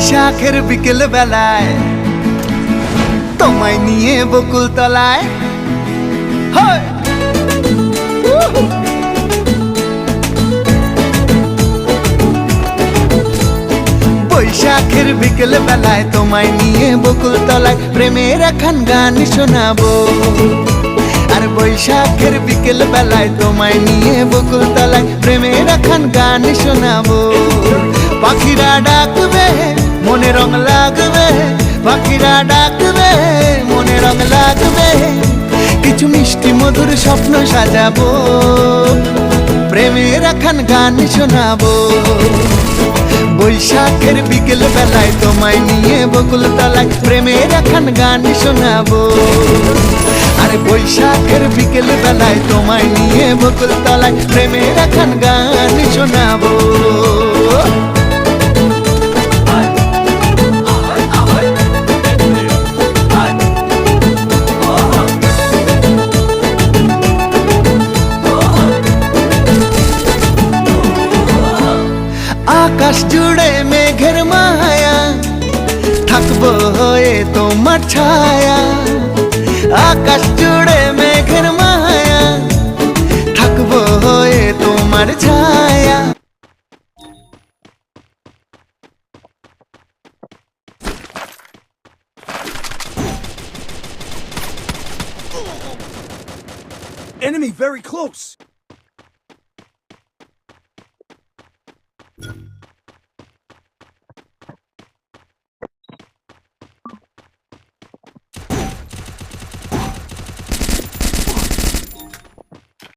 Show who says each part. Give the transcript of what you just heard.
Speaker 1: বৈশাখের বিকেল বেলায় তোমায় নিয়ে বকুল তলায় বৈশাখের বিকেল বেলায় তোমায় নিয়ে বকুল তলায় প্রেমের একখান গান শোনাবো। আর বৈশাখের বিকেল বেলায় তোমায় নিয়ে বকুল তলায় প্রেমের একখান গান শোনাবো। পাখিরা ডাকবে মনে রং লাগবে, পাখিরা ডাকবে মনে রং লাগবে, কিছু মিষ্টি মধুর স্বপ্ন সাজাবো, প্রেমের একখান গান শোনাবো। বৈশাখের বিকেল বেলায় তোমায় নিয়ে বকুল তলায় প্রেমের একখান গান শোনাবো। আরে বৈশাখের বিকেল বেলায় তোমায় নিয়ে বকুল তলায় প্রেমের একখান গান শোনাবো। আকাশ জুড়ে মেঘের মায়া, থাকবো হয়ে তোমার ছায়া। আকাশ জুড়ে মেঘের মায়া, থাকবো হয়ে তোমার ছায়া।
Speaker 2: Enemy very close.